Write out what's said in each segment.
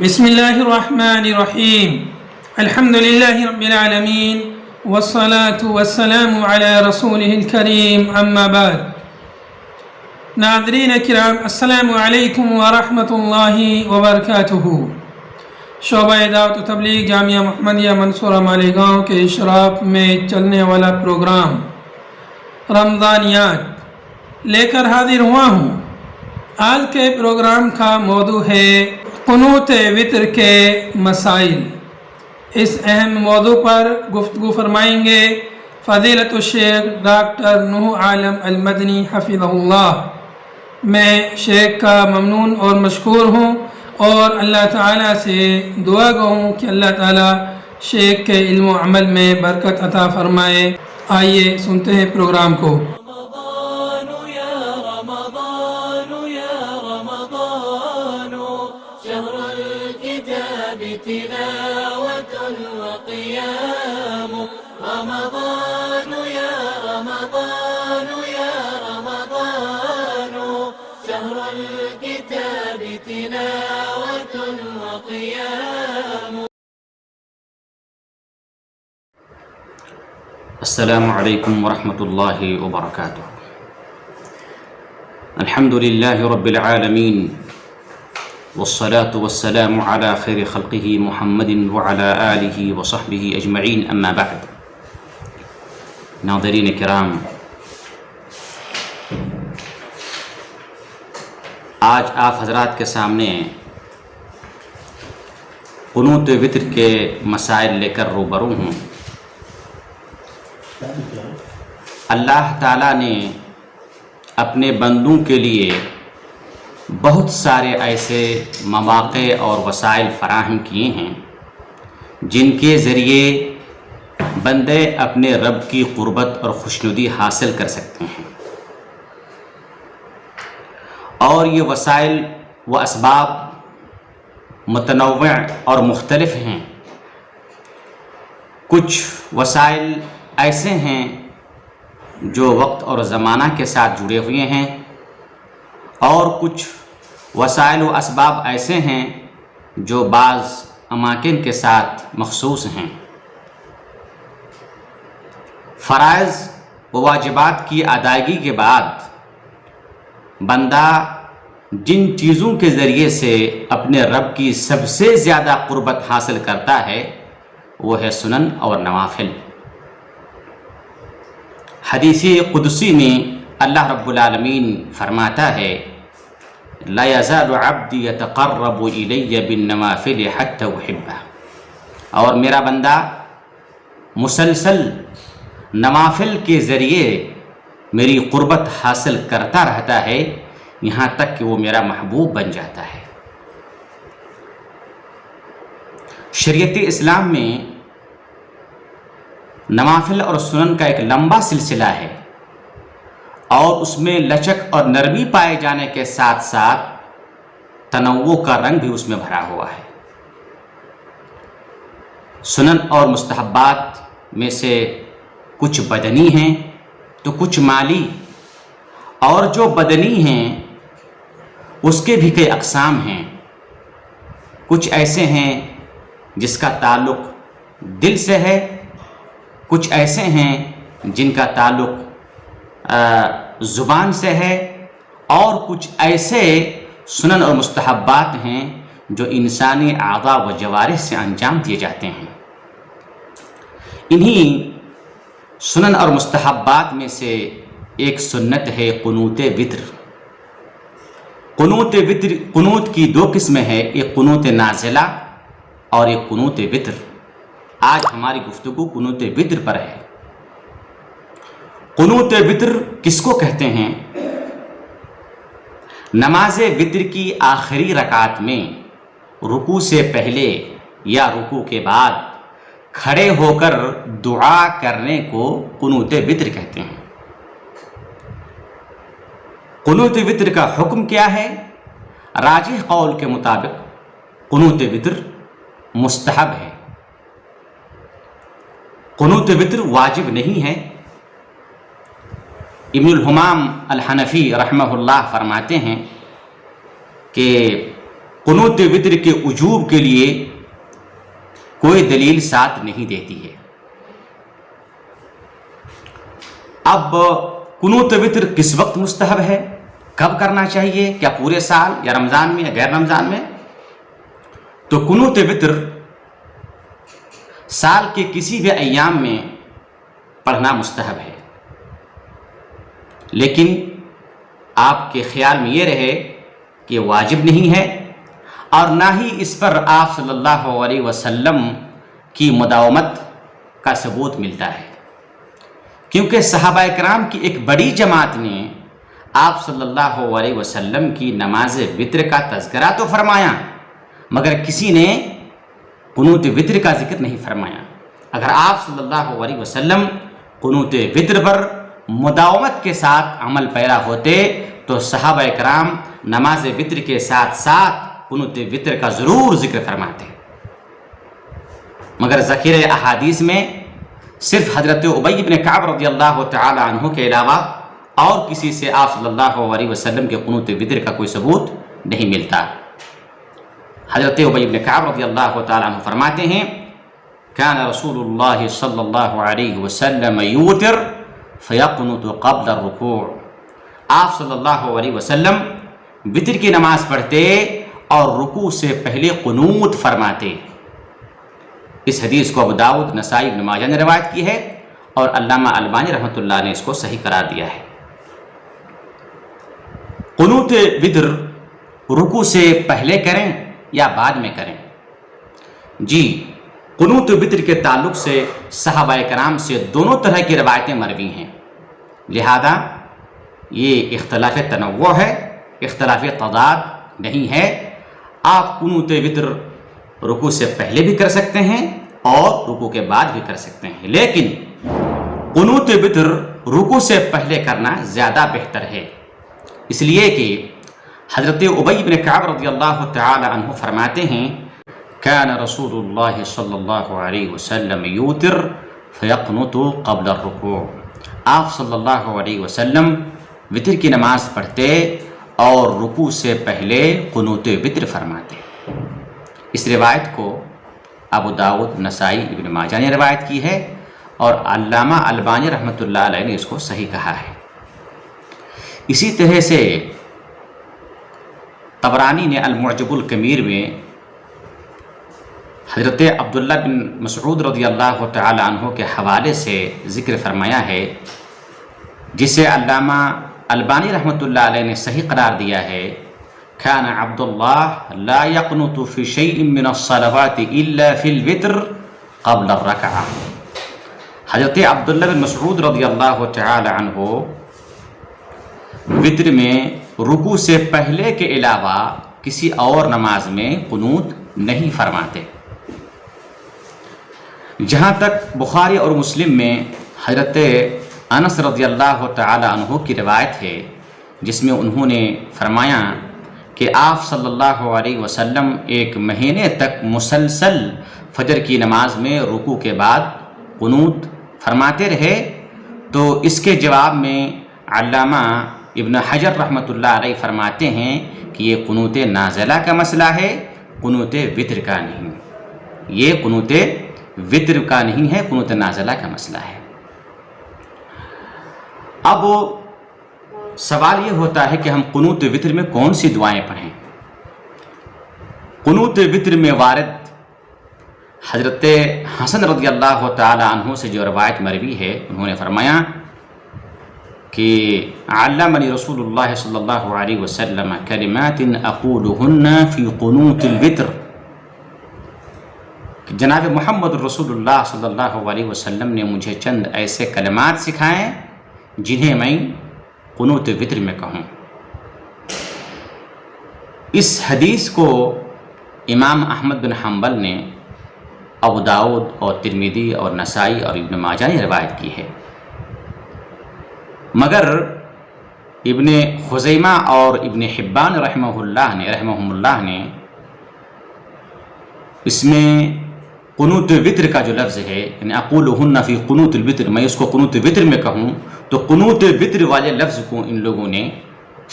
بسم اللہ الرحمن الرحیم الحمد للہ رب العالمین والصلاة والسلام علی رسولہ الکریم اما بعد۔ ناظرین کرام، السلام علیکم ورحمۃ اللہ وبرکاتہ۔ شعبہ دعوت و تبلیغ جامعہ محمدیہ منصورہ مالیگاؤں کے اشراف میں چلنے والا پروگرام رمضانیات لے کر حاضر ہوا ہوں۔ آج کے پروگرام کا موضوع ہے قنوت وتر کے مسائل۔ اس اہم موضوع پر گفتگو فرمائیں گے فضیلت الشیخ ڈاکٹر نوح عالم المدنی حفظہ اللہ۔ میں شیخ کا ممنون اور مشکور ہوں اور اللہ تعالیٰ سے دعا گو ہوں کہ اللہ تعالیٰ شیخ کے علم و عمل میں برکت عطا فرمائے۔ آئیے سنتے ہیں پروگرام کو۔ السلام علیکم ورحمۃ اللہ وبرکاتہ۔ الحمد للہ رب العالمین والصلاة والسلام علی خیر خلقہ محمد وعلی آلہ وصحبہ اجمعین، اما بعد۔ ناظرین کرام، آج آپ حضرات کے سامنے قنوت وتر کے مسائل لے کر روبرو ہوں۔ اللہ تعالیٰ نے اپنے بندوں کے لیے بہت سارے ایسے مواقع اور وسائل فراہم کیے ہیں جن کے ذریعے بندے اپنے رب کی قربت اور خوشنودی حاصل کر سکتے ہیں، اور یہ وسائل و اسباب متنوع اور مختلف ہیں۔ کچھ وسائل ایسے ہیں جو وقت اور زمانہ کے ساتھ جڑے ہوئے ہیں، اور کچھ وسائل و اسباب ایسے ہیں جو بعض اماکن کے ساتھ مخصوص ہیں۔ فرائض و واجبات کی ادائیگی کے بعد بندہ جن چیزوں کے ذریعے سے اپنے رب کی سب سے زیادہ قربت حاصل کرتا ہے وہ ہے سنن اور نوافل۔ حدیث قدسی میں اللہ رب العالمین فرماتا ہے لا یزال عبدی یتقرب الی بالنوافل حتی احبہ، اور میرا بندہ مسلسل نوافل کے ذریعے میری قربت حاصل کرتا رہتا ہے یہاں تک کہ وہ میرا محبوب بن جاتا ہے۔ شریعت اسلام میں نوافل اور سنن کا ایک لمبا سلسلہ ہے، اور اس میں لچک اور نرمی پائے جانے کے ساتھ ساتھ تنوع کا رنگ بھی اس میں بھرا ہوا ہے۔ سنن اور مستحبات میں سے کچھ بدنی ہیں تو کچھ مالی، اور جو بدنی ہیں اس کے بھی کئی اقسام ہیں۔ کچھ ایسے ہیں جس کا تعلق دل سے ہے، کچھ ایسے ہیں جن کا تعلق زبان سے ہے، اور کچھ ایسے سنن اور مستحبات ہیں جو انسانی اعضاء و جوارح سے انجام دیے جاتے ہیں۔ انہی سنن اور مستحبات میں سے ایک سنت ہے قنوت وتر۔ قنوت وتر، قنوت کی دو قسمیں ہیں، ایک قنوت نازلہ اور ایک قنوت وتر۔ آج ہماری گفتگو قنوت وتر پر ہے۔ قنوت وتر کس کو کہتے ہیں؟ نماز وتر کی آخری رکعت میں رکوع سے پہلے یا رکوع کے بعد کھڑے ہو کر دعا کرنے کو قنوت وتر کہتے ہیں۔ قنوت وتر کا حکم کیا ہے؟ راجح قول کے مطابق قنوت وتر مستحب ہے۔ قنوت وتر واجب نہیں ہے۔ ابن الحمام الحنفی رحمہ اللہ فرماتے ہیں کہ قنوت وتر کے وجوب کے لیے کوئی دلیل ساتھ نہیں دیتی ہے۔ اب قنوت وتر کس وقت مستحب ہے، کب کرنا چاہیے، کیا پورے سال یا رمضان میں یا غیر رمضان میں؟ تو قنوت وتر سال کے کسی بھی ایام میں پڑھنا مستحب ہے، لیکن آپ کے خیال میں یہ رہے کہ واجب نہیں ہے، اور نہ ہی اس پر آپ صلی اللہ علیہ وسلم کی مداومت کا ثبوت ملتا ہے، کیونکہ صحابہ کرام کی ایک بڑی جماعت نے آپ صلی اللہ علیہ وسلم کی نماز وتر کا تذکرہ تو فرمایا، مگر کسی نے قنوت وتر کا ذکر نہیں فرمایا۔ اگر آپ صلی اللہ علیہ وسلم قنوت وتر پر مداومت کے ساتھ عمل پیرا ہوتے تو صحابہ کرام نماز وتر کے ساتھ ساتھ قنوت وتر کا ضرور ذکر فرماتے، مگر ذخیرہ احادیث میں صرف حضرت ابی بن کعب رضی اللہ تعالی عنہ کے علاوہ اور کسی سے آپ صلی اللہ علیہ وسلم کے قنوت وتر کا کوئی ثبوت نہیں ملتا۔ حضرت ابی بن کعب رضی اللہ تعالی عنہ فرماتے ہیں کان رسول اللہ صلی اللہ علیہ وسلم یوتر فیقنت قبل الرکوع، آپ صلی اللہ علیہ وسلم وتر کی نماز پڑھتے اور رکوع سے پہلے قنوت فرماتے۔ اس حدیث کو ابو داؤد، نسائی، ابن ماجہ نے روایت کی ہے، اور علامہ البانی رحمۃ اللہ نے اس کو صحیح قرار دیا ہے۔ قنوت وتر رکوع سے پہلے کریں یا بعد میں کریں؟ جی، قنوت وتر کے تعلق سے صحابہ کرام سے دونوں طرح کی روایتیں مروی ہیں، لہذا یہ اختلاف تنوع ہے، اختلاف تضاد نہیں ہے۔ آپ قنوت وتر رکوع سے پہلے بھی کر سکتے ہیں اور رکوع کے بعد بھی کر سکتے ہیں، لیکن قنوت وتر رکوع سے پہلے کرنا زیادہ بہتر ہے، اس لیے کہ حضرت ابی بن کعب رضی اللہ تعالی عنہ فرماتے ہیں کان رسول اللہ صلی اللہ علیہ وسلم یوتر فیقنت قبل الرکوع، آپ صلی اللہ علیہ وسلم وتر کی نماز پڑھتے اور رکوع سے پہلے قنوت وتر فرماتے۔ اس روایت کو ابو داؤد، نسائی، ابن ماجہ نے روایت کی ہے، اور علامہ البانی رحمۃ اللہ علیہ نے اس کو صحیح کہا ہے۔ اسی طرح سے طبرانی نے المعجم الکبیر میں حضرت عبداللہ بن مسعود رضی اللہ تعالی عنہ کے حوالے سے ذکر فرمایا ہے، جسے علامہ البانی رحمۃ اللہ علیہ نے صحیح قرار دیا ہے، کان عبداللہ لا یقنط فی شیء من الصلوات الا فی الوتر قبل الرکعہ، حضرت عبداللہ بن مسعود رضی اللہ تعالی عنہ وتر میں رکوع سے پہلے کے علاوہ کسی اور نماز میں قنوت نہیں فرماتے۔ جہاں تک بخاری اور مسلم میں حضرت انس رضی اللہ تعالی عنہ کی روایت ہے، جس میں انہوں نے فرمایا کہ آپ صلی اللہ علیہ وسلم ایک مہینے تک مسلسل فجر کی نماز میں رکوع کے بعد قنوت فرماتے رہے، تو اس کے جواب میں علامہ ابن حجر رحمۃ اللہ علیہ فرماتے ہیں کہ یہ قنوت نازلہ کا مسئلہ ہے، قنوت وتر کا نہیں، یہ قنوت وتر کا نہیں ہے، قنوت نازلہ کا مسئلہ ہے۔ اب سوال یہ ہوتا ہے کہ ہم قنوت وتر میں کون سی دعائیں پڑھیں؟ قنوت وتر میں وارد حضرت حسن رضی اللہ تعالی عنہ سے جو روایت مروی ہے، انہوں نے فرمایا کہ علمنی رسول اللہ صلی اللہ علیہ وسلم کلمات اقولہن فی قنوت الوتر، کہ جناب محمد رسول اللہ صلی اللہ علیہ وسلم نے مجھے چند ایسے کلمات سکھائیں جنہیں میں قنوت وتر میں کہوں۔ اس حدیث کو امام احمد بن حنبل نے ابو داؤد اور ترمذی اور نسائی اور ابن ماجہ نے روایت کی ہے، مگر ابن خزیمہ اور ابن حبان رحمہم اللہ نے اس میں قنوت وتر کا جو لفظ ہے، یعنی اقولہن فی قنوت الوتر، میں اس کو قنوت وتر میں کہوں، تو قنوت وتر والے لفظ کو ان لوگوں نے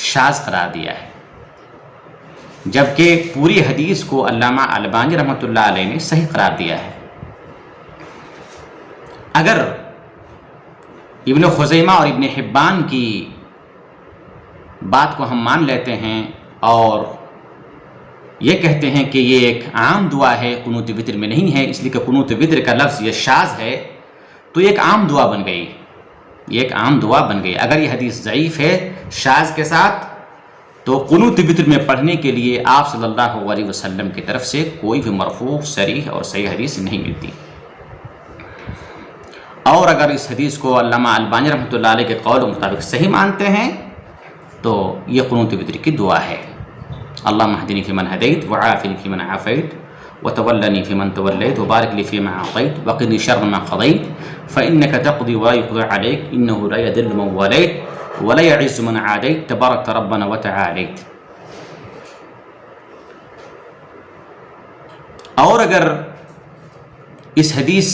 شاذ قرار دیا ہے۔ جبکہ پوری حدیث کو علامہ البانی رحمۃ اللہ علیہ نے صحیح قرار دیا ہے۔ اگر ابن خزیمہ اور ابن حبان کی بات کو ہم مان لیتے ہیں اور یہ کہتے ہیں کہ یہ ایک عام دعا ہے، قنوت وتر میں نہیں ہے، اس لیے کہ قنوت وتر کا لفظ یہ شاذ ہے، تو یہ ایک عام دعا بن گئی، یہ ایک عام دعا بن گئی۔ اگر یہ حدیث ضعیف ہے شاذ کے ساتھ، تو قنوت وتر میں پڑھنے کے لیے آپ صلی اللہ علیہ وسلم کی طرف سے کوئی بھی مرفوع صریح اور صحیح حدیث نہیں ملتی۔ اور اگر اس حدیث کو علامہ البانی رحمۃ اللہ علیہ کے قول کے مطابق صحیح مانتے ہیں تو یہ قنوت وتر کی دعا ہے۔ اللہم اہدنی فیمن ہدیت وعافنی فیمن عافیت وتولنی فیمن تولیت وبارک لی فیما اعطیت وقنی شر ما قضیت فانک تقضی ولا یقضی علیک انہ لا یذل من والیت ولا یعز من عادیت تبارکت ربنا وتعالیت۔ اور اگر اس حدیث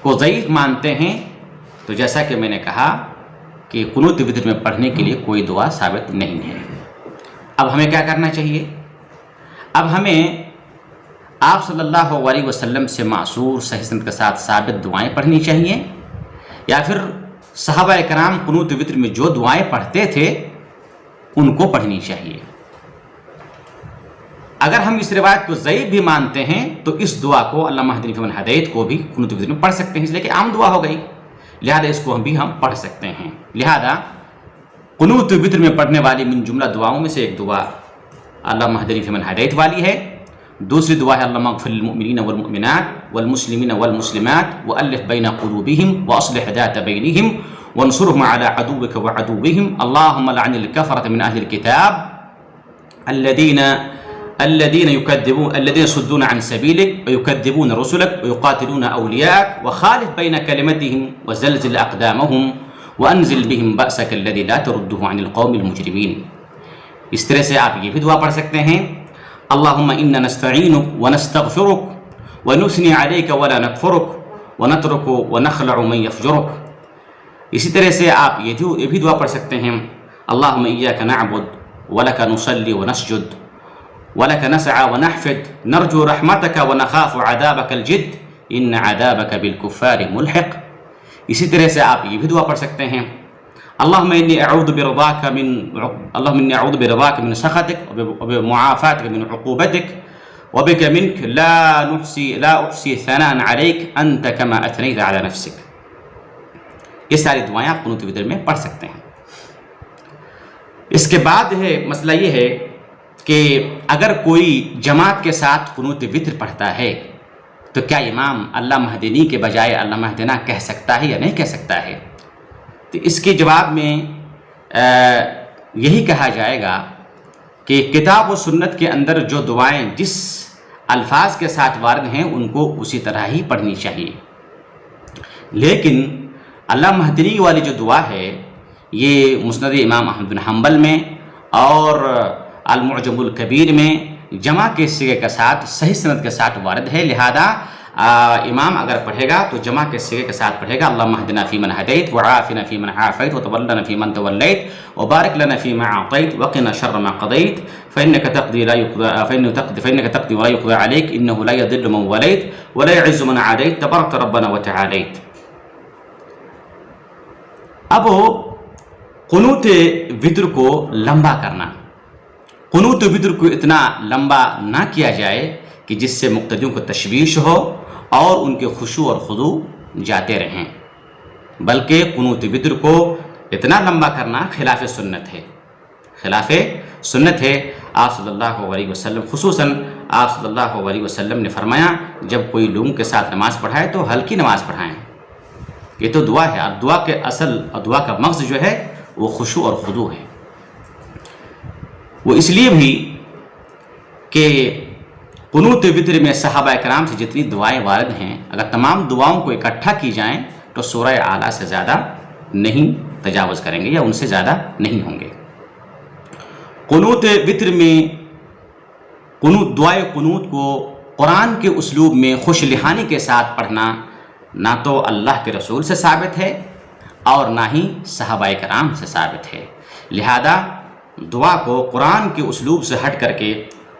کو ضعیف مانتے ہیں تو جیسا کہ میں نے کہا کہ قنوت وتر میں پڑھنے کے لیے کوئی دعا ثابت نہیں ہے۔ اب ہمیں کیا کرنا چاہیے؟ اب ہمیں آپ صلی اللہ علیہ وسلم سے معصور صحیح سند کے ساتھ ثابت دعائیں پڑھنی چاہیے، یا پھر صحابہ کرام قنوت وتر میں جو دعائیں پڑھتے تھے ان کو پڑھنی چاہیے۔ اگر ہم اس روایت کو ضعیف بھی مانتے ہیں تو اس دعا کو اللہم اہدنی فیمن ہدیت کو بھی قنوت وتر میں پڑھ سکتے ہیں، اس لیے کہ عام دعا ہو گئی، لہذا اس کو بھی ہم پڑھ سکتے ہیں۔ لہذا قنوت وتر میں پڑھنے والی من جملہ دعاؤں میں سے ایک دعا اللہم اہدنی فیمن ہدیت والی ہے، دوسری دعا ہے اللہم اغفر للمؤمنین والمؤمنات والمسلمین والمسلمات والف بین قلوبہم واصلح ذات بینہم وانصرہم علی عدوک وعدوہم اللہم لعن الکفرۃ من اہل الکتاب الذين يصدون عن سبيلك ويكذبون رسلك ويقاتلون أولياءك وخالف بين كلمتهم وزلزل أقدامهم وأنزل بهم بأسك الذي لا ترده عن القوم المجرمين۔ اس طرح سے آپ یہ بھی دعا پڑھ سکتے ہیں، اللهم إنا نستعينك ونستغفرك ونثني عليك ولا نكفرك ونترك ونخلع من يفجرك۔ اسی طرح سے آپ یہ بھی دعا پڑھ سکتے ہیں، اللهم إياك نعبد ولك نصلي ونسجد وَلَكَ نَسْعَى وَنَحْفِدْ نَرْجُو رَحْمَتَكَ وَنَخَافُ عَذَابَكَ الْجِدِّ إِنَّ عَذَابَكَ بِالْكُفَّارِ مُلْحِقٌ۔ اسی طرح سے آپ یہ بھی دعا پڑھ سکتے ہیں، اللہم انی اعوذ برضاک من سخطک وبمعافاتک من عقوبتک وبک منک لا احصی ثناء علیک انت کما اثنیت علی نفسک۔ یہ ساری دعائیں آپ قنوت وتر میں پڑھ سکتے ہیں۔ اس کے بعد مسئلہ یہ ہے کہ اگر کوئی جماعت کے ساتھ قنوت وتر پڑھتا ہے تو کیا امام اللہم اہدنی کے بجائے اللہم اہدنا کہہ سکتا ہے یا نہیں کہہ سکتا ہے؟ تو اس کے جواب میں یہی کہا جائے گا کہ کتاب و سنت کے اندر جو دعائیں جس الفاظ کے ساتھ وارد ہیں ان کو اسی طرح ہی پڑھنی چاہیے، لیکن اللہم اہدنی والی جو دعا ہے یہ مسند امام احمد بن حنبل میں اور المعجم الکبیر میں جمع کے صیغے کے ساتھ صحیح سند کے ساتھ وارد ہے، لہذا امام اگر پڑھے گا تو جمع کے صیغے کے ساتھ پڑھے گا، اللہم اہدنا فیمن ہدیت وعافنا فیمن عافیت وتولنا فیمن تولیت وبارک لنا فیما اعطیت وقنا شر ما قضیت فانک تقضی ولا یقضی علیک انہ لا یذل من ولیت ولا یعز من عادیت تبارکت ربنا وتعالیت۔ اب قنوت وتر کو لمبا کرنا، قنوت وتر کو اتنا لمبا نہ کیا جائے کہ جس سے مقتدیوں کو تشویش ہو اور ان کے خشوع اور خضوع جاتے رہیں، بلکہ قنوت وتر کو اتنا لمبا کرنا خلاف سنت ہے، خلاف سنت ہے۔ آپ صلی اللہ علیہ وسلم خصوصاً آپ صلی اللہ علیہ وسلم نے فرمایا جب کوئی لوگوں کے ساتھ نماز پڑھائے تو ہلکی نماز پڑھائیں، یہ تو دعا ہے، اور دعا کے اصل اور دعا کا مغز جو ہے وہ خشوع اور خضوع ہے۔ وہ اس لیے بھی کہ قنوت وتر میں صحابہ کرام سے جتنی دعائیں وارد ہیں اگر تمام دعاؤں کو اکٹھا کی جائیں تو سورہ اعلیٰ سے زیادہ نہیں تجاوز کریں گے یا ان سے زیادہ نہیں ہوں گے۔ قنوت وتر میں دعائے قنوت کو قرآن کے اسلوب میں خوش لحانی کے ساتھ پڑھنا نہ تو اللہ کے رسول سے ثابت ہے اور نہ ہی صحابہ کرام سے ثابت ہے، لہذا دعا کو قرآن کے اسلوب سے ہٹ کر کے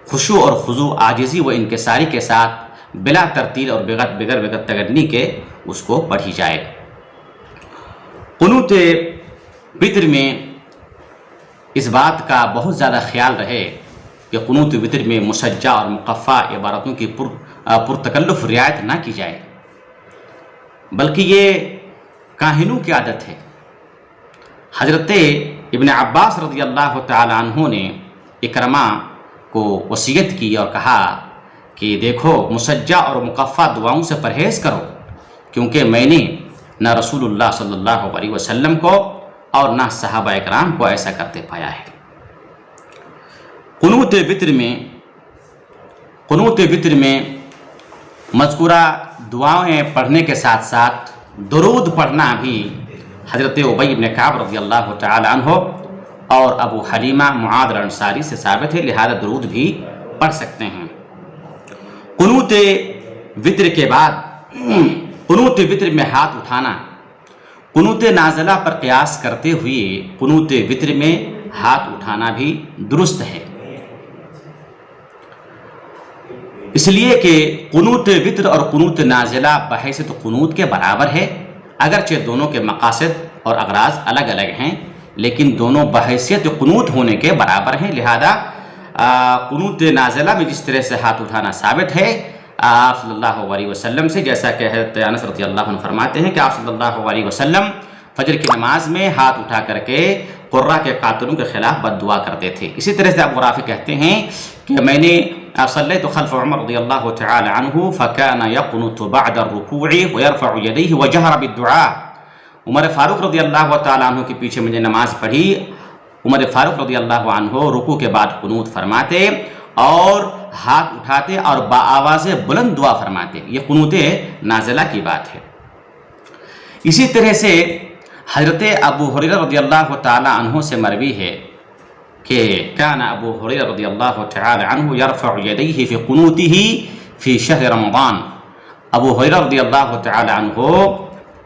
خشوع اور خضوع، عاجزی و انکساری کے ساتھ بلا ترتیل اور بغیر تگنی کے اس کو پڑھی جائے۔ قنوت وتر میں اس بات کا بہت زیادہ خیال رہے کہ قنوت وتر میں مسجع اور مقفع عبارتوں کی پرتکلف رعایت نہ کی جائے، بلکہ یہ کاہنوں کی عادت ہے۔ حضرت ابن عباس رضی اللہ تعالی عنہ نے اکرمہ کو وصیت کی اور کہا کہ دیکھو مسجع اور مقفع دعاؤں سے پرہیز کرو، کیونکہ میں نے نہ رسول اللہ صلی اللہ علیہ وسلم کو اور نہ صحابہ اکرام کو ایسا کرتے پایا ہے۔ قنوت وتر میں مذکورہ دعائیں پڑھنے کے ساتھ ساتھ درود پڑھنا بھی حضرت ابی بن کعب رضی اللہ تعالی عنہ اور ابو حلیمہ معاذ الانصاری سے ثابت ہے، لہذا درود بھی پڑھ سکتے ہیں۔ قنوت وتر کے بعد قنوت وتر میں ہاتھ اٹھانا قنوت نازلہ پر قیاس کرتے ہوئے قنوت وتر میں ہاتھ اٹھانا بھی درست ہے، اس لیے کہ قنوت وتر اور قنوت نازلہ بحیثیت قنوت کے برابر ہے، اگرچہ دونوں کے مقاصد اور اغراض الگ الگ ہیں، لیکن دونوں بحیثیت قنوت ہونے کے برابر ہیں۔ لہذا قنوت نازلہ میں جس طرح سے ہاتھ اٹھانا ثابت ہے آپ صلی اللہ علیہ وسلم سے، جیسا کہ حضرت انس رضی اللہ عنہ فرماتے ہیں کہ آپ صلی اللہ علیہ وسلم فجر کی نماز میں ہاتھ اٹھا کر کے قرہ کے قاتلوں کے خلاف بد دعا کرتے تھے۔ اسی طرح سے ابو رافع کہتے ہیں کہ میں نے صلیت خلف عمر رضی اللہ تعالی عنہ فکان یقنت بعد الرکوع ویرفع یدیہ وجہر بالدعاء۔ عمر فاروق رضی اللہ تعالی عنہ کے پیچھے مجھے نماز پڑھی، عمر فاروق رضی اللہ عنہ رکوع کے بعد قنوت فرماتے اور ہاتھ اٹھاتے اور بآواز بلند دعا فرماتے۔ یہ قنوت نازلہ کی بات ہے۔ اسی طرح سے حضرت ابو ہریرہ رضی اللہ تعالی عنہ سے مروی ہے کہ کان ابو ہریرہ رضی اللہ تعالی عنہ یرفع یدیہ فی قنوتہ فی شہر رمضان۔ ابو ہریرہ رضی اللہ تعالی عنہ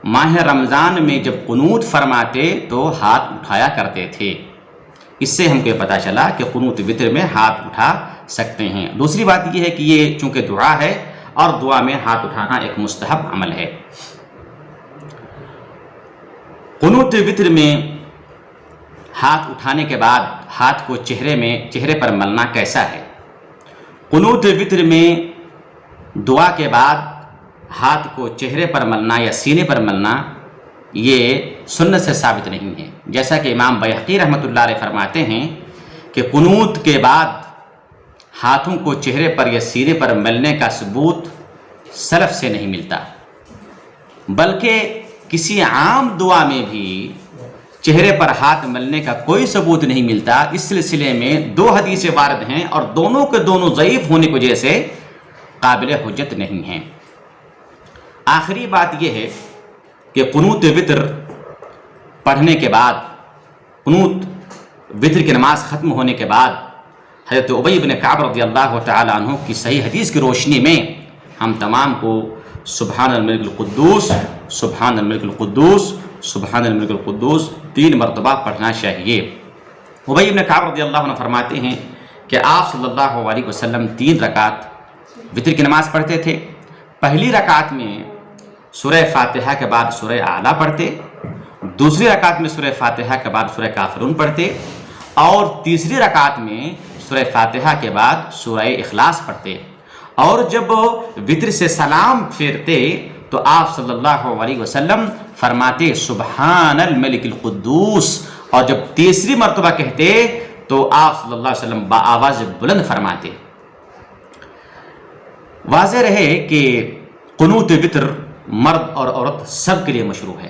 ماہ رمضان میں جب قنوت فرماتے تو ہاتھ اٹھایا کرتے تھے۔ اس سے ہم کو پتہ چلا کہ قنوت وتر میں ہاتھ اٹھا سکتے ہیں۔ دوسری بات یہ ہے کہ یہ چونکہ دعا ہے اور دعا میں ہاتھ اٹھانا ایک مستحب عمل ہے۔ قنوت وتر میں ہاتھ اٹھانے کے بعد ہاتھ کو چہرے پر ملنا کیسا ہے؟ قنوت وتر میں دعا کے بعد ہاتھ کو چہرے پر ملنا یا سینے پر ملنا یہ سنت سے ثابت نہیں ہے، جیسا کہ امام بیہقی رحمۃ اللہ علیہ فرماتے ہیں کہ قنوت کے بعد ہاتھوں کو چہرے پر یا سینے پر ملنے کا ثبوت سلف سے نہیں ملتا، بلکہ کسی عام دعا میں بھی چہرے پر ہاتھ ملنے کا کوئی ثبوت نہیں ملتا۔ اس سلسلے میں دو حدیثیں وارد ہیں اور دونوں کے دونوں ضعیف ہونے کی وجہ سے قابل حجت نہیں ہیں۔ آخری بات یہ ہے کہ قنوت وتر پڑھنے کے بعد، قنوت وتر کی نماز ختم ہونے کے بعد حضرت ابی بن کعب رضی اللہ تعالی عنہ کی صحیح حدیث کی روشنی میں ہم تمام کو سبحان الملک القدوس، سبحان الملک القدوس، سبحان الملک القدوس 3 مرتبہ پڑھنا چاہیے۔ ابی بن کعب رضی اللہ عنہ فرماتے ہیں کہ آپ صلی اللہ علیہ وسلم 3 رکعت وتر کی نماز پڑھتے تھے۔ پہلی رکعت میں سورہ فاتحہ کے بعد سورہ اعلیٰ پڑھتے، دوسری رکعت میں سورہ فاتحہ کے بعد سورہ کافرون پڑھتے، اور تیسری رکعت میں سورہ فاتحہ کے بعد سورہ اخلاص پڑھتے، اور جب وتر سے سلام پھیرتے تو آپ صلی اللہ علیہ وسلم فرماتے سبحان الملک القدوس، اور جب تیسری مرتبہ کہتے تو آپ صلی اللہ علیہ وسلم بآواز بلند فرماتے۔ واضح رہے کہ قنوت وتر مرد اور عورت سب کے لیے مشروع ہے۔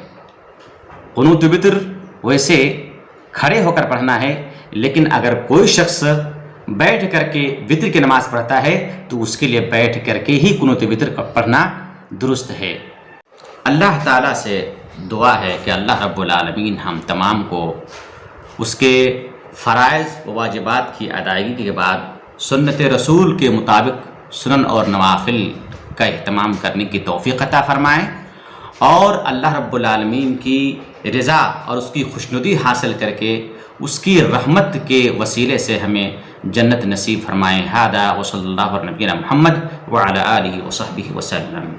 قنوت وتر ویسے کھڑے ہو کر پڑھنا ہے، لیکن اگر کوئی شخص بیٹھ کر کے وتر کی نماز پڑھتا ہے تو اس کے لیے بیٹھ کر کے ہی قنوت وتر پڑھنا درست ہے۔ اللہ تعالیٰ سے دعا ہے کہ اللہ رب العالمین ہم تمام کو اس کے فرائض و واجبات کی ادائیگی کے بعد سنت رسول کے مطابق سنن اور نوافل کا اہتمام کرنے کی توفیق عطا فرمائیں، اور اللہ رب العالمین کی رضا اور اس کی خوشنودی حاصل کر کے اس کی رحمت کے وسیلے سے ہمیں جنت نصیب فرمائے. ھذا وصلی اللہ علی نبینا محمد وعلی آلہ وصحبہ وسلم.